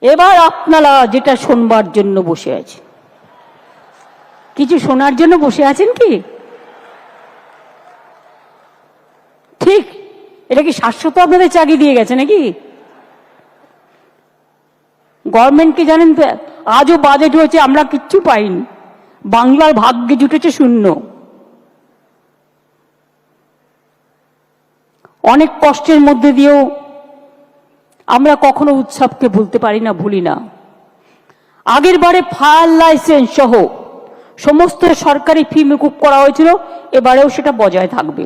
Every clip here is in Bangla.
এবার আপনারা যেটা শোনবার জন্য বসে আছে, কিছু শোনার জন্য বসে আছেন কি? ঠিক এটা কি শাশ্বত আপনাদের চাকরি দিয়ে গেছে নাকি? গভর্নমেন্টকে জানেন তো, আজও বাজেট হয়েছে আমরা কিচ্ছু পাইনি, বাংলার ভাগ্যে জুটেছে শূন্য। অনেক কষ্টের মধ্যে দিয়েও আমরা কখনো উৎসবকে ভুলতে পারি না, ভুলি না। আগের বারে ফায়ার লাইসেন্স সহ সমস্ত সরকারি ফি মকুব করা হয়েছিল, এবারেও সেটা বজায় থাকবে।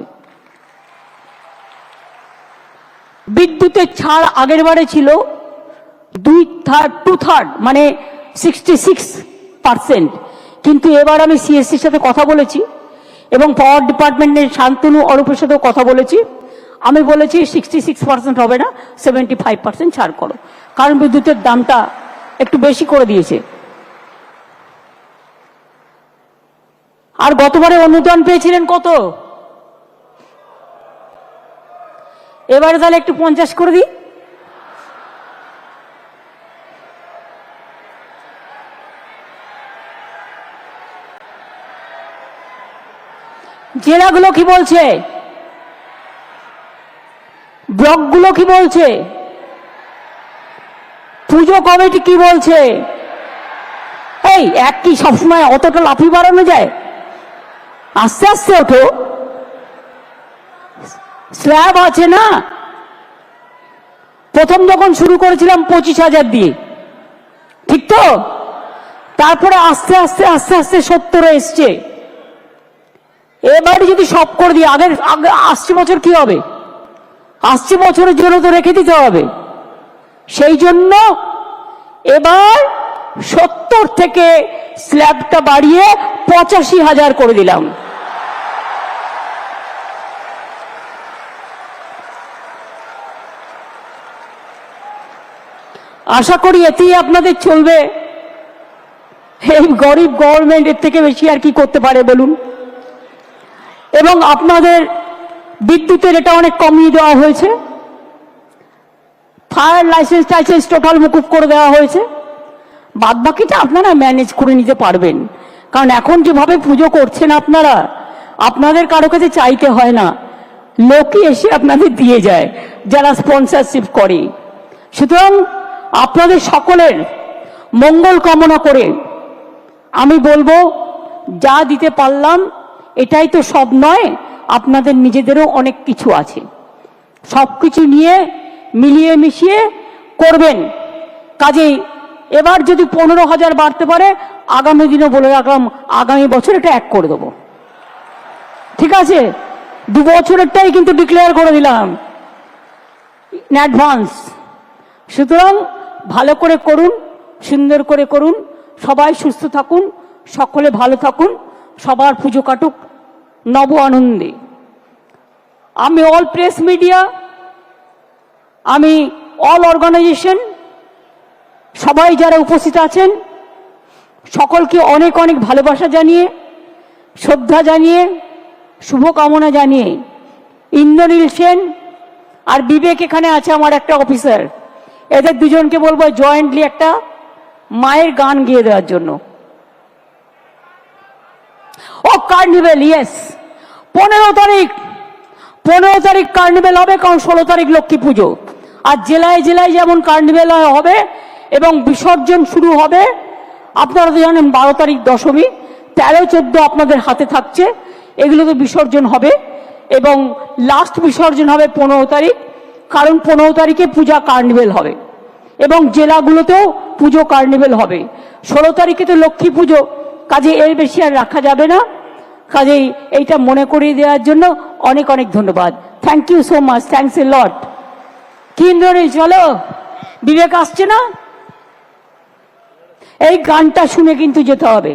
বিদ্যুতের ছাড় আগের বারে ছিল 2/3 মানে 66%, কিন্তু এবার আমি সিএসসির সাথে কথা বলেছি এবং পাওয়ার ডিপার্টমেন্টের শান্তনু অরূপের সাথেও কথা বলেছি। আমি বলেছি 66% হবে না, 75% ছাড় করো, কারণ বিদ্যুতের দামটা একটু বেশি করে দিয়েছে। আর গতবারে অনুদান পেয়েছিলেন কত? এবারে তাহলে একটু 50 করে দিই। জেলাগুলো কি বলছে? ব্লকগুলো কি বলছে? পুজো কমিটি কি বলছে? এই এক কি সবসময় অতটা লাফি বাড়ানো যায়? আস্তে আস্তে ওঠো, স্ল্যাব আছে না। প্রথম যখন শুরু করেছিলাম 25,000 দিয়ে, ঠিক তো? তারপরে আস্তে আস্তে আস্তে আস্তে 70 এসছে। এবারে যদি সব করে দিই, আগে আসছে বছর কি হবে? আসছে বছরের জন্য তো রেখে দিতে হবে। সেই জন্য এবার 70 থেকে স্ল্যাবটা বাড়িয়ে 85,000 করে দিলাম। আশা করি এতেই আপনাদের চলবে। এই গরিব গভর্নমেন্ট এর থেকে বেশি আর কি করতে পারে বলুন? এবং আপনাদের বিদ্যুতের এটা অনেক কমিয়ে দেওয়া হয়েছে, ফায়ার লাইসেন্স টাইসেন্স টোটাল মুকুব করে দেওয়া হয়েছে। বাদ বাকিটা আপনারা ম্যানেজ করে নিতে পারবেন, কারণ এখন যেভাবে পুজো করছেন আপনারা, আপনাদের কারো কাছে চাইতে হয় না, লোকই এসে আপনাদের দিয়ে যায় যারা স্পন্সরশিপ করে। সুতরাং আপনাদের সকলের মঙ্গল কামনা করে আমি বলবো, যা দিতে পারলাম এটাই তো সব নয়, আপনাদের নিজেদেরও অনেক কিছু আছে। সবকিছু নিয়ে মিলিয়ে মিশিয়ে করবেন। কাজেই এবার যদি 15,000 বাড়তে পারে, আগামী দিনে বলে রাখলাম, আগামী বছর এটা 1 করে দেবো, ঠিক আছে? 2 বছরেরটাই কিন্তু ডিক্লেয়ার করে দিলাম ইন অ্যাডভান্স। সুতরাং ভালো করে করুন, সুন্দর করে করুন, সবাই সুস্থ থাকুন, সকলে ভালো থাকুন, সবার পুজো কাটুক নব আনন্দে। আমি অল প্রেস মিডিয়া, আমি অল অর্গানাইজেশন, সবাই যারা উপস্থিত আছেন সকলকে অনেক অনেক ভালোবাসা জানিয়ে, শ্রদ্ধা জানিয়ে, শুভকামনা জানিয়ে, ইন্দ্রনীল সেন আর বিবেক এখানে আছে আমার একটা অফিসার, এদের দুজনকে বলবো জয়েন্টলি একটা মায়ের গান গেয়ে দেওয়ার জন্য। ও কার্নিভেল, ইয়েস, 15 তারিখ কার্নিভেল হবে, কারণ 16 তারিখ লক্ষ্মী পুজো। আর জেলায় জেলায় যেমন কার্নিভেল হবে এবং বিসর্জন শুরু হবে। আপনারা তো জানেন 12 তারিখ দশমী, 13-14 আপনাদের হাতে থাকছে, এগুলোতে বিসর্জন হবে এবং লাস্ট বিসর্জন হবে 15 তারিখ, কারণ 15 তারিখে পূজা কার্নিভেল হবে এবং জেলাগুলোতেও পুজো কার্নিভেল হবে। 16 তারিখে তো লক্ষ্মী পুজো, কাজে এর বেশি আর রাখা যাবে না। কাজেই এইটা মনে করিয়ে দেওয়ার জন্য অনেক অনেক ধন্যবাদ। Thank you so much, thanks a lot. কি ইন্দ্রনীল, চলো, বিবেক আসছে না? এই গানটা শুনে কিন্তু যেতে হবে।